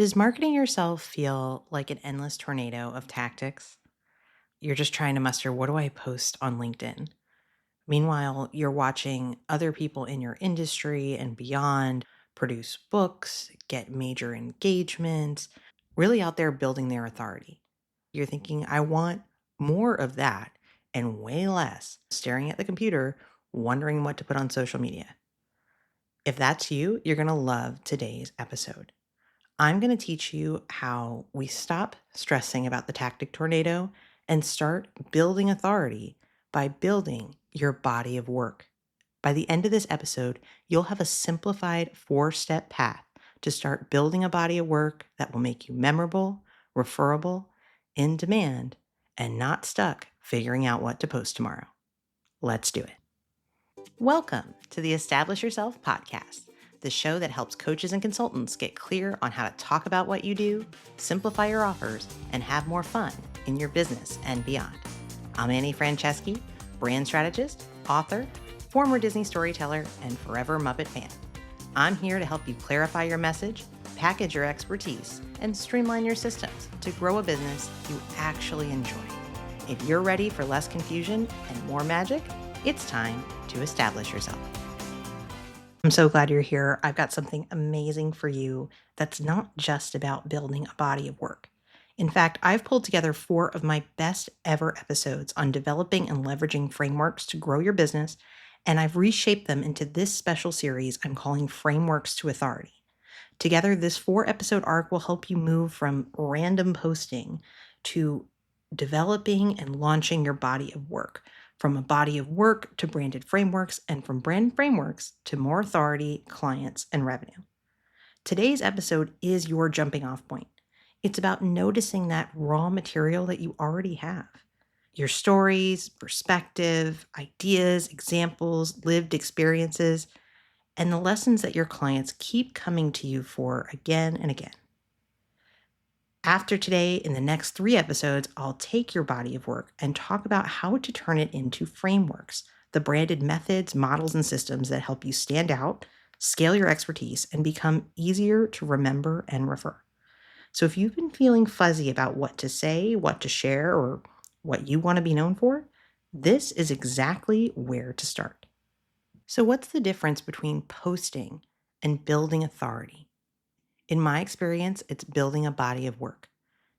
Does marketing yourself feel like an endless tornado of tactics? You're just trying to muster, what do I post on LinkedIn? Meanwhile, you're watching other people in your industry and beyond produce books, get major engagements, really out there building their authority. You're thinking, I want more of that and way less staring at the computer, wondering what to put on social media. If that's you, you're going to love today's episode. I'm going to teach you how we stop stressing about the tactic tornado and start building authority by building your body of work. By the end of this episode, you'll have a simplified 4-step path to start building a body of work that will make you memorable, referable, in demand, and not stuck figuring out what to post tomorrow. Let's do it. Welcome to the Establish Yourself podcast, the show that helps coaches and consultants get clear on how to talk about what you do, simplify your offers, and have more fun in your business and beyond. I'm Annie Franceschi, brand strategist, author, former Disney storyteller, and forever Muppet fan. I'm here to help you clarify your message, package your expertise, and streamline your systems to grow a business you actually enjoy. If you're ready for less confusion and more magic, it's time to establish yourself. I'm so glad you're here. I've got something amazing for you that's not just about building a body of work. In fact, I've pulled together 4 of my best ever episodes on developing and leveraging frameworks to grow your business, and I've reshaped them into this special series I'm calling Frameworks to Authority. Together, this 4-episode arc will help you move from random posting to developing and launching your body of work, from a body of work to branded frameworks, and from brand frameworks to more authority, clients, and revenue. Today's episode is your jumping off point. It's about noticing that raw material that you already have. Your stories, perspective, ideas, examples, lived experiences, and the lessons that your clients keep coming to you for again and again. After today, in the next 3 episodes, I'll take your body of work and talk about how to turn it into frameworks, the branded methods, models, and systems that help you stand out, scale your expertise, and become easier to remember and refer. So if you've been feeling fuzzy about what to say, what to share, or what you want to be known for, this is exactly where to start. So what's the difference between posting and building authority? In my experience, it's building a body of work.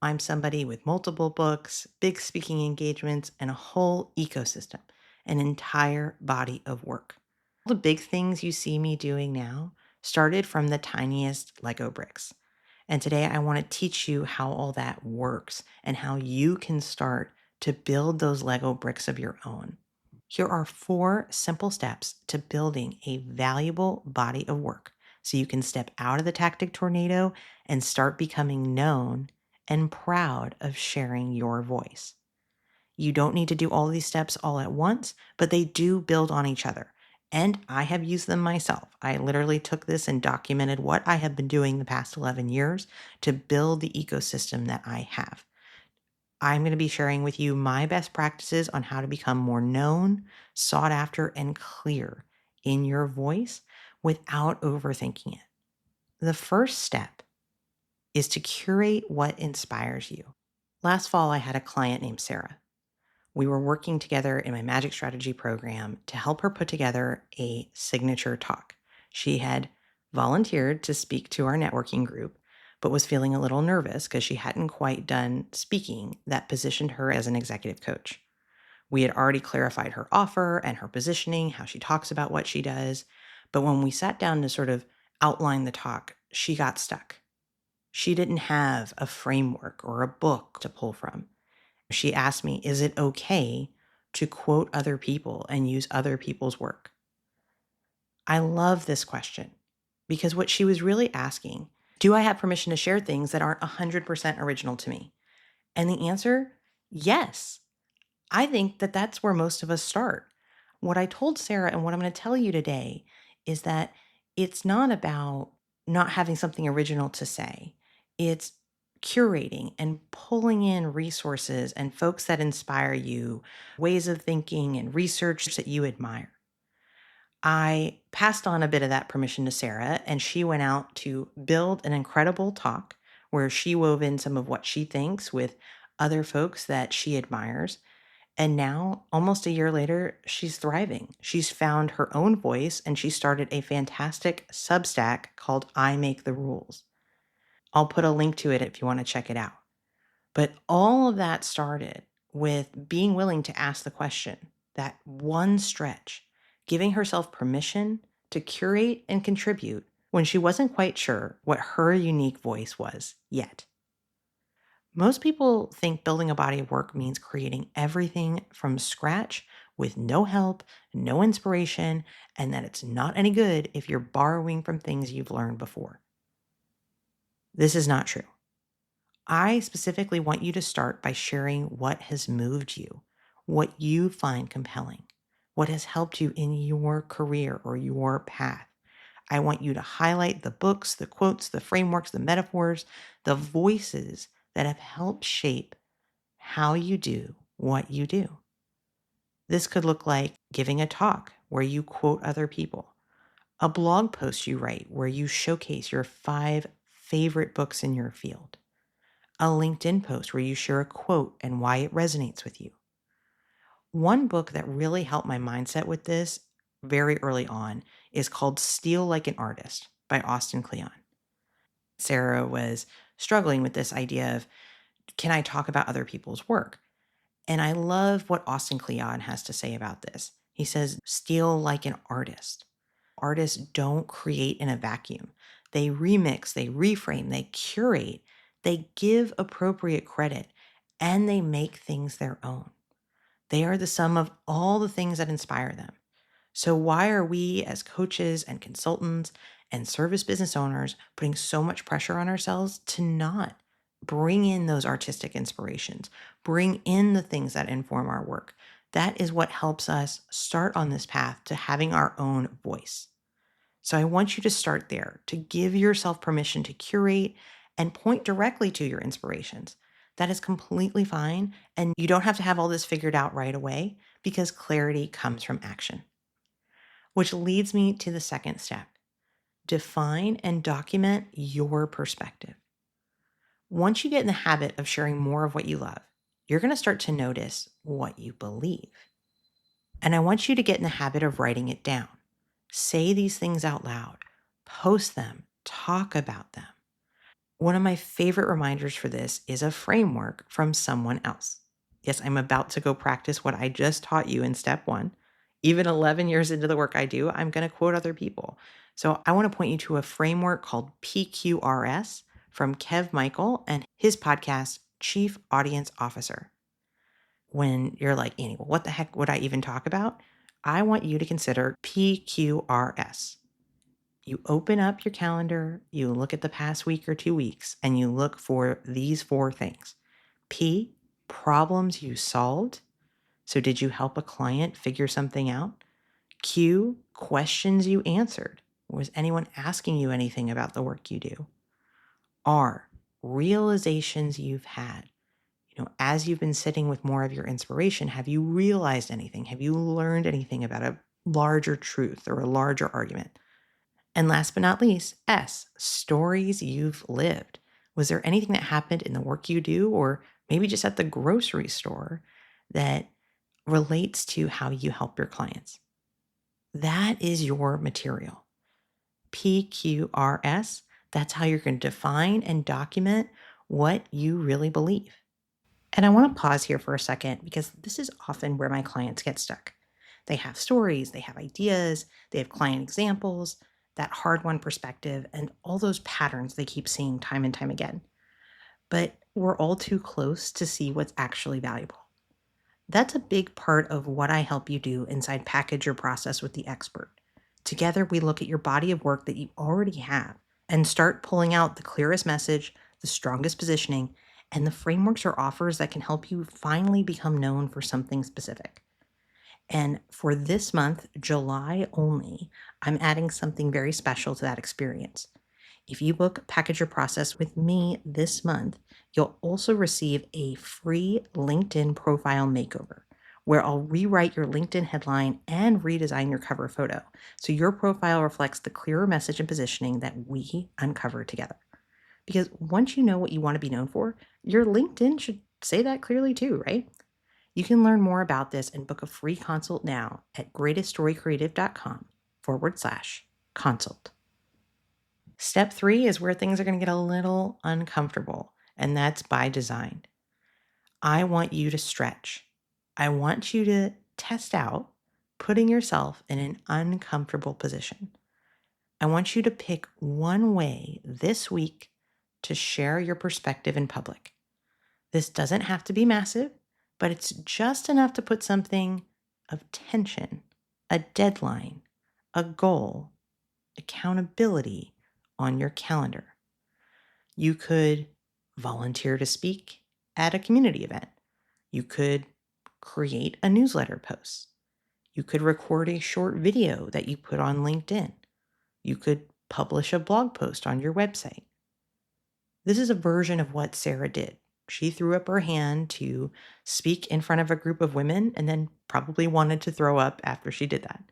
I'm somebody with multiple books, big speaking engagements, and a whole ecosystem, an entire body of work. All the big things you see me doing now started from the tiniest Lego bricks. And today I want to teach you how all that works and how you can start to build those Lego bricks of your own. Here are 4 simple steps to building a valuable body of work so you can step out of the tactic tornado and start becoming known and proud of sharing your voice. You don't need to do all these steps all at once, but they do build on each other. And I have used them myself. I literally took this and documented what I have been doing the past 11 years to build the ecosystem that I have. I'm going to be sharing with you my best practices on how to become more known, sought after, and clear in your voice without overthinking it. The first step is to curate what inspires you. Last fall, I had a client named Sarah. We were working together in my Magic Strategy program to help her put together a signature talk. She had volunteered to speak to our networking group, but was feeling a little nervous because she hadn't quite done speaking that positioned her as an executive coach. We had already clarified her offer and her positioning, how she talks about what she does. But when we sat down to sort of outline the talk, she got stuck. She didn't have a framework or a book to pull from. She asked me, is it okay to quote other people and use other people's work? I love this question because what she was really asking, do I have permission to share things that aren't 100% original to me? And the answer, yes. I think that that's where most of us start. What I told Sarah and what I'm going to tell you today is that it's not about not having something original to say. It's curating and pulling in resources and folks that inspire you, ways of thinking and research that you admire. I passed on a bit of that permission to Sarah, and she went out to build an incredible talk where she wove in some of what she thinks with other folks that she admires. And now, almost a year later, she's thriving. She's found her own voice and she started a fantastic Substack called I Make the Rules. I'll put a link to it if you want to check it out. But all of that started with being willing to ask the question, that one stretch, giving herself permission to curate and contribute when she wasn't quite sure what her unique voice was yet. Most people think building a body of work means creating everything from scratch with no help, no inspiration, and that it's not any good if you're borrowing from things you've learned before. This is not true. I specifically want you to start by sharing what has moved you, what you find compelling, what has helped you in your career or your path. I want you to highlight the books, the quotes, the frameworks, the metaphors, the voices that have helped shape how you do what you do. This could look like giving a talk where you quote other people, a blog post you write where you showcase your 5 favorite books in your field, a LinkedIn post where you share a quote and why it resonates with you. One book that really helped my mindset with this very early on is called Steal Like an Artist by Austin Kleon. Sarah was struggling with this idea of, can I talk about other people's work? And I love what Austin Kleon has to say about this. He says, steal like an artist. Artists don't create in a vacuum. They remix, they reframe, they curate, they give appropriate credit, and they make things their own. They are the sum of all the things that inspire them. So why are we as coaches and consultants and service business owners putting so much pressure on ourselves to not bring in those artistic inspirations, bring in the things that inform our work? That is what helps us start on this path to having our own voice. So I want you to start there, to give yourself permission to curate and point directly to your inspirations. That is completely fine. And you don't have to have all this figured out right away because clarity comes from action. Which leads me to the second step. Define and document your perspective. Once you get in the habit of sharing more of what you love, you're going to start to notice what you believe. And I want you to get in the habit of writing it down. Say these things out loud, post them, talk about them. One of my favorite reminders for this is a framework from someone else. Yes, I'm about to go practice what I just taught you in step 1. Even 11 years into the work I do, I'm going to quote other people. So I want to point you to a framework called PQRS from Kev Michael and his podcast, Chief Audience Officer. When you're like, Annie, well, what the heck would I even talk about? I want you to consider PQRS. You open up your calendar, you look at the past week or 2 weeks, and you look for these 4 things. P, problems you solved. So did you help a client figure something out? Q, questions you answered. Was anyone asking you anything about the work you do? R, realizations you've had. As you've been sitting with more of your inspiration, have you realized anything? Have you learned anything about a larger truth or a larger argument? And last but not least, S, stories you've lived. Was there anything that happened in the work you do, or maybe just at the grocery store, that relates to how you help your clients? That is your material. PQRS, that's how you're going to define and document what you really believe. And I want to pause here for a second because this is often where my clients get stuck. They have stories, they have ideas, they have client examples, that hard-won perspective, and all those patterns they keep seeing time and time again. But we're all too close to see what's actually valuable. That's a big part of what I help you do inside Package Your Process with the Expert. Together, we look at your body of work that you already have and start pulling out the clearest message, the strongest positioning, and the frameworks or offers that can help you finally become known for something specific. And for this month, July only, I'm adding something very special to that experience. If you book Package Your Process with me this month, you'll also receive a free LinkedIn profile makeover where I'll rewrite your LinkedIn headline and redesign your cover photo so your profile reflects the clearer message and positioning that we uncover together. Because once you know what you want to be known for, your LinkedIn should say that clearly too, right? You can learn more about this and book a free consult now at greateststorycreative.com/consult. Step 3 is where things are going to get a little uncomfortable, and that's by design. I want you to stretch. I want you to test out putting yourself in an uncomfortable position. I want you to pick one way this week to share your perspective in public. This doesn't have to be massive, but it's just enough to put something of tension, a deadline, a goal, accountability on your calendar. You could volunteer to speak at a community event. You could create a newsletter post. You could record a short video that you put on LinkedIn. You could publish a blog post on your website. This is a version of what Sarah did. She threw up her hand to speak in front of a group of women and then probably wanted to throw up after she did that.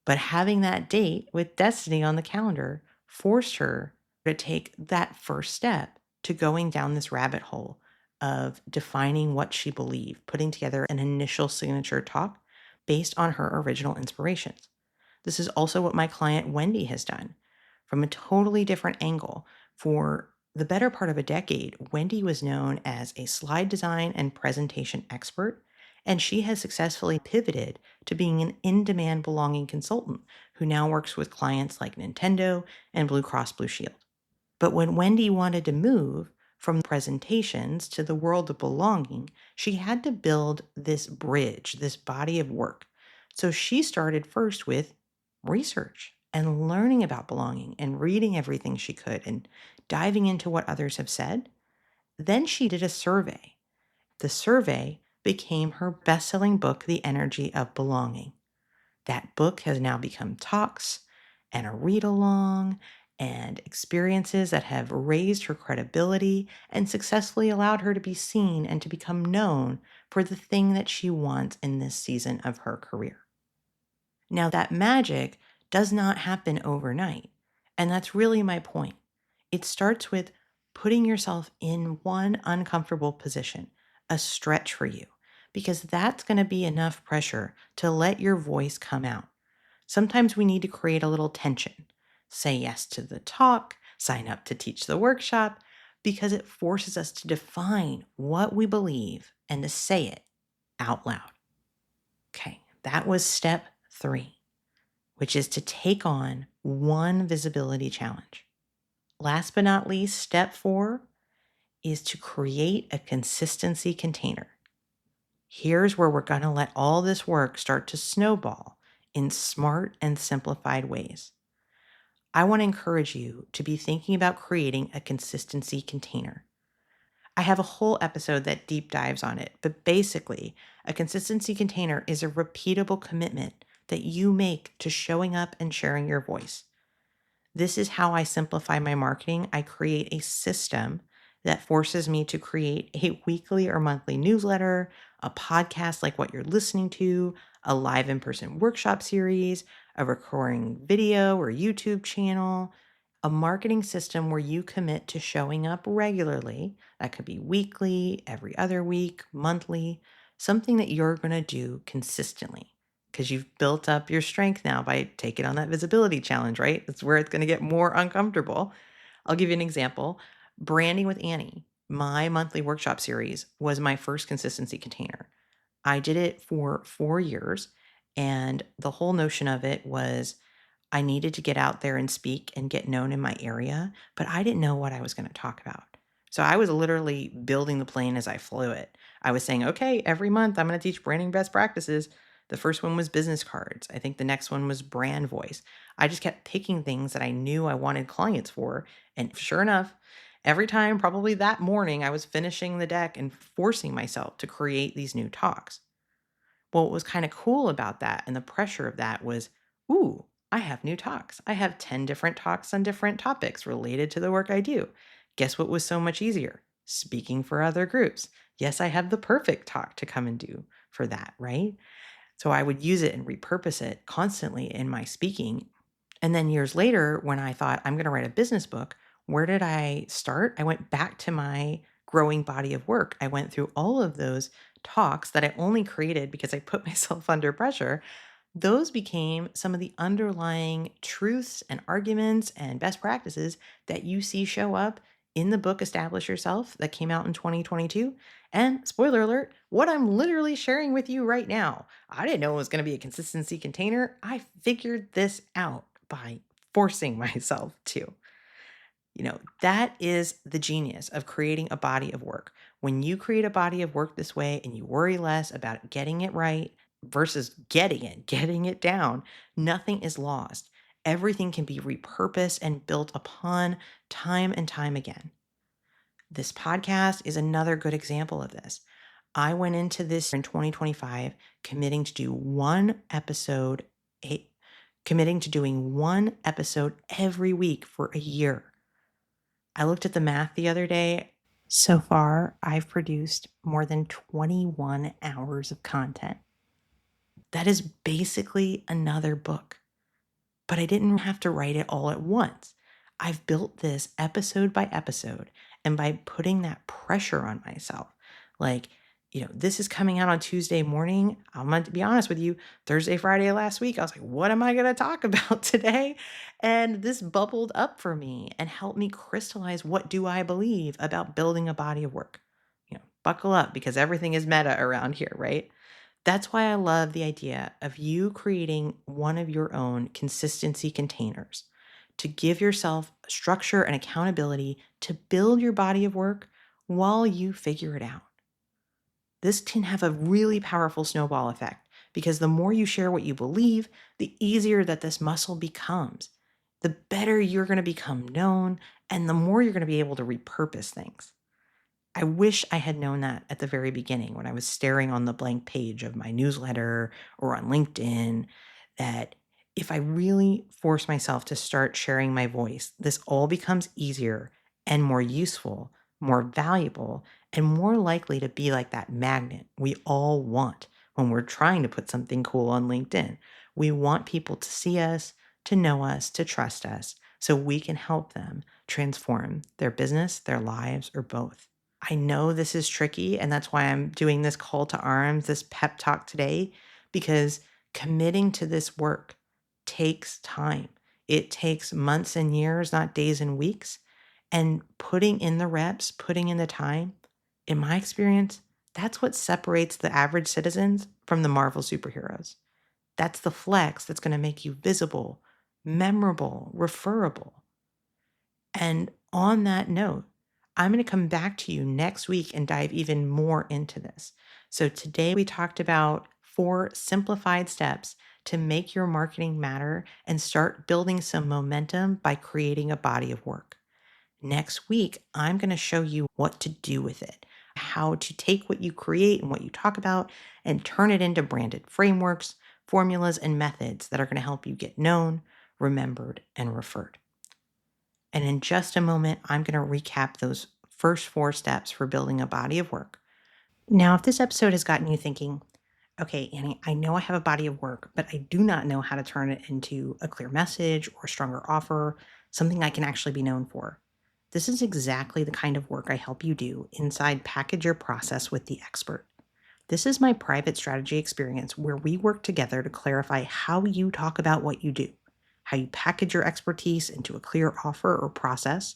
But having that date with Destiny on the calendar forced her to take that first step to going down this rabbit hole of defining what she believed, putting together an initial signature talk based on her original inspirations. This is also what my client Wendy has done from a totally different angle. For the better part of a decade, Wendy was known as a slide design and presentation expert, and she has successfully pivoted to being an in-demand belonging consultant who now works with clients like Nintendo and Blue Cross Blue Shield. But when Wendy wanted to move from presentations to the world of belonging, she had to build this bridge, this body of work. So she started first with research and learning about belonging and reading everything she could and diving into what others have said. Then she did a survey. The survey became her best-selling book, The Energy of Belonging. That book has now become talks and a read along and experiences that have raised her credibility and successfully allowed her to be seen and to become known for the thing that she wants in this season of her career. Now, that magic does not happen overnight. And that's really my point. It starts with putting yourself in one uncomfortable position, a stretch for you, because that's going to be enough pressure to let your voice come out. Sometimes we need to create a little tension. Say yes to the talk, sign up to teach the workshop, because it forces us to define what we believe and to say it out loud. Okay, that was step 3, which is to take on one visibility challenge. Last but not least, step 4 is to create a consistency container. Here's where we're going to let all this work start to snowball in smart and simplified ways. I want to encourage you to be thinking about creating a consistency container. I have a whole episode that deep dives on it, but basically, a consistency container is a repeatable commitment that you make to showing up and sharing your voice. This is how I simplify my marketing. I create a system that forces me to create a weekly or monthly newsletter, a podcast like what you're listening to, a live in-person workshop series, a recurring video or YouTube channel, a marketing system where you commit to showing up regularly. That could be weekly, every other week, monthly, something that you're going to do consistently because you've built up your strength now by taking on that visibility challenge, right? It's where it's going to get more uncomfortable. I'll give you an example. Branding with Annie, my monthly workshop series, was my first consistency container. I did it for 4 years, and the whole notion of it was I needed to get out there and speak and get known in my area, but I didn't know what I was going to talk about. So I was literally building the plane as I flew it. I was saying, okay, every month I'm going to teach branding best practices. The first one was business cards. I think the next one was brand voice. I just kept picking things that I knew I wanted clients for. And sure enough, every time, probably that morning, I was finishing the deck and forcing myself to create these new talks. Well, what was kind of cool about that and the pressure of that was, ooh, I have new talks. I have 10 different talks on different topics related to the work I do. Guess what was so much easier? Speaking for other groups. Yes, I have the perfect talk to come and do for that, right? So I would use it and repurpose it constantly in my speaking. And then years later, when I thought I'm going to write a business book, Where did I start? I went back to my growing body of work. I went through all of those talks that I only created because I put myself under pressure. Those became some of the underlying truths and arguments and best practices that you see show up in the book Establish Yourself that came out in 2022. And spoiler alert, what I'm literally sharing with you right now. I didn't know it was going to be a consistency container. I figured this out by forcing myself to. That is the genius of creating a body of work. When you create a body of work this way and you worry less about getting it right versus getting it down, nothing is lost. Everything can be repurposed and built upon time and time again. This podcast is another good example of this. I went into this in 2025 committing to do one episode, committing to doing one episode every week for a year. I looked at the math the other day. So far, I've produced more than 21 hours of content. That is basically another book, but I didn't have to write it all at once. I've built this episode by episode, and by putting that pressure on myself, like, this is coming out on Tuesday morning. I'm going to be honest with you, Thursday, Friday of last week, I was like, what am I going to talk about today? And this bubbled up for me and helped me crystallize what do I believe about building a body of work. Buckle up because everything is meta around here, right? That's why I love the idea of you creating one of your own consistency containers to give yourself structure and accountability to build your body of work while you figure it out. This can have a really powerful snowball effect because the more you share what you believe, the easier that this muscle becomes. The better you're going to become known, and the more you're going to be able to repurpose things. I wish I had known that at the very beginning when I was staring on the blank page of my newsletter or on LinkedIn, that if I really force myself to start sharing my voice, this all becomes easier and more useful, more valuable, and more likely to be like that magnet we all want when we're trying to put something cool on LinkedIn. We want people to see us, to know us, to trust us, so we can help them transform their business, their lives, or both. I know this is tricky, and that's why I'm doing this call to arms, this pep talk today, because committing to this work takes time. It takes months and years, not days and weeks. And putting in the reps, putting in the time, in my experience, that's what separates the average citizens from the Marvel superheroes. That's the flex that's going to make you visible, memorable, referable. And on that note, I'm going to come back to you next week and dive even more into this. So today we talked about 4 simplified steps to make your marketing matter and start building some momentum by creating a body of work. Next week, I'm going to show you what to do with it, how to take what you create and what you talk about and turn it into branded frameworks, formulas, and methods that are going to help you get known, remembered, and referred. And in just a moment, I'm going to recap those first 4 steps for building a body of work. Now, if this episode has gotten you thinking, okay, Annie, I know I have a body of work, but I do not know how to turn it into a clear message or a stronger offer, something I can actually be known for. This is exactly the kind of work I help you do inside Package Your Process with the Expert. This is my private strategy experience where we work together to clarify how you talk about what you do, how you package your expertise into a clear offer or process,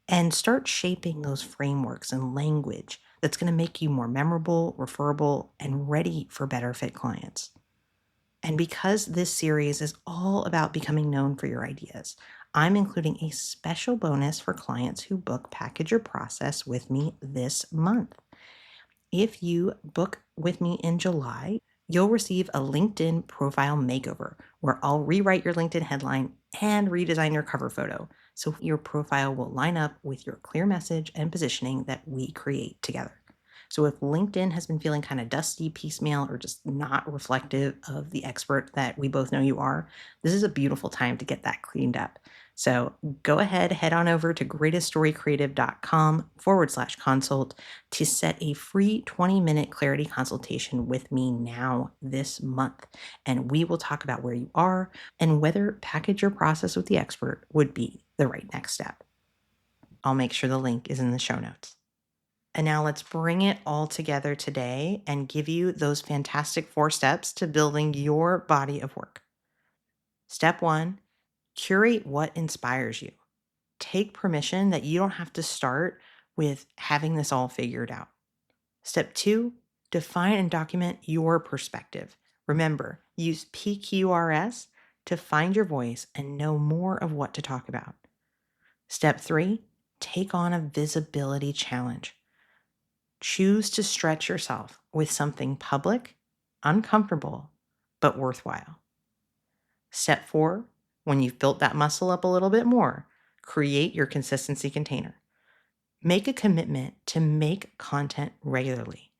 and start shaping those frameworks and language that's going to make you more memorable, referable, and ready for better fit clients. And because this series is all about becoming known for your ideas, I'm including a special bonus for clients who book Package Your Process with me this month. If you book with me in July, you'll receive a LinkedIn profile makeover where I'll rewrite your LinkedIn headline and redesign your cover photo so your profile will line up with your clear message and positioning that we create together. So if LinkedIn has been feeling kind of dusty, piecemeal, or just not reflective of the expert that we both know you are, this is a beautiful time to get that cleaned up. So go ahead, head on over to greateststorycreative.com/consult to set a free 20-minute clarity consultation with me now this month. And we will talk about where you are and whether Package Your Process with the Expert would be the right next step. I'll make sure the link is in the show notes. And now let's bring it all together today and give you those fantastic 4 steps to building your body of work. Step 1, curate what inspires you. Take permission that you don't have to start with having this all figured out. Step 2, define and document your perspective. Remember, use PQRS to find your voice and know more of what to talk about. Step 3, take on a visibility challenge. Choose to stretch yourself with something public, uncomfortable, but worthwhile. Step 4, when you've built that muscle up a little bit more, create your consistency container. Make a commitment to make content regularly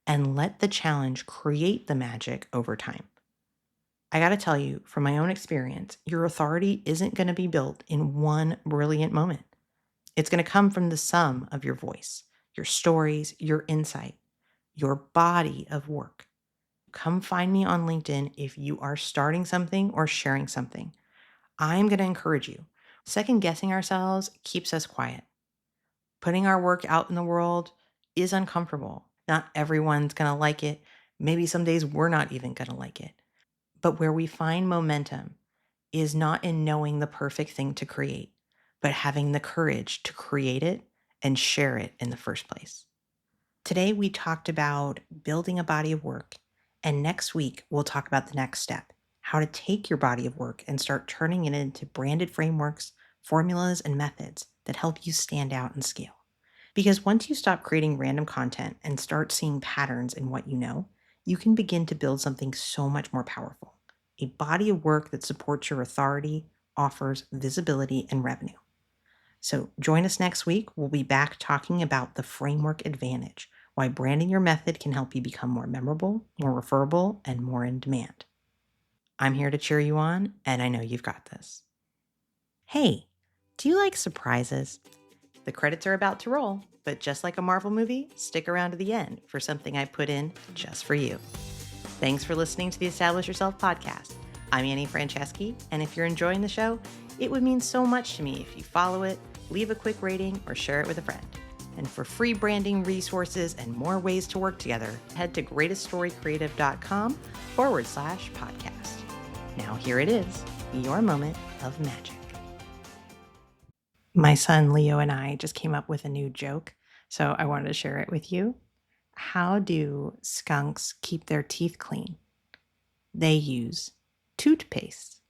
and let the challenge create the magic over time. I got to tell you, from my own experience, your authority isn't going to be built in one brilliant moment. It's going to come from the sum of your voice, your stories, your insight, your body of work. Come find me on LinkedIn if you are starting something or sharing something. I'm going to encourage you. Second guessing ourselves keeps us quiet. Putting our work out in the world is uncomfortable. Not everyone's going to like it. Maybe some days we're not even going to like it. But where we find momentum is not in knowing the perfect thing to create, but having the courage to create it and share it in the first place. Today, we talked about building a body of work. And next week, we'll talk about the next step, how to take your body of work and start turning it into branded frameworks, formulas, and methods that help you stand out and scale. Because once you stop creating random content and start seeing patterns in what you know, you can begin to build something so much more powerful, a body of work that supports your authority, offers visibility, and revenue. So join us next week. We'll be back talking about the framework advantage, why branding your method can help you become more memorable, more referable, and more in demand. I'm here to cheer you on, and I know you've got this. Hey, do you like surprises? The credits are about to roll, but just like a Marvel movie, stick around to the end for something I put in just for you. Thanks for listening to the Establish Yourself podcast. I'm Annie Franceschi, and if you're enjoying the show, it would mean so much to me if you follow it, leave a quick rating, or share it with a friend. And for free branding resources and more ways to work together, head to greateststorycreative.com/podcast. Now here it is, your moment of magic. My son Leo and I just came up with a new joke, so I wanted to share it with you. How do skunks keep their teeth clean? They use toothpaste.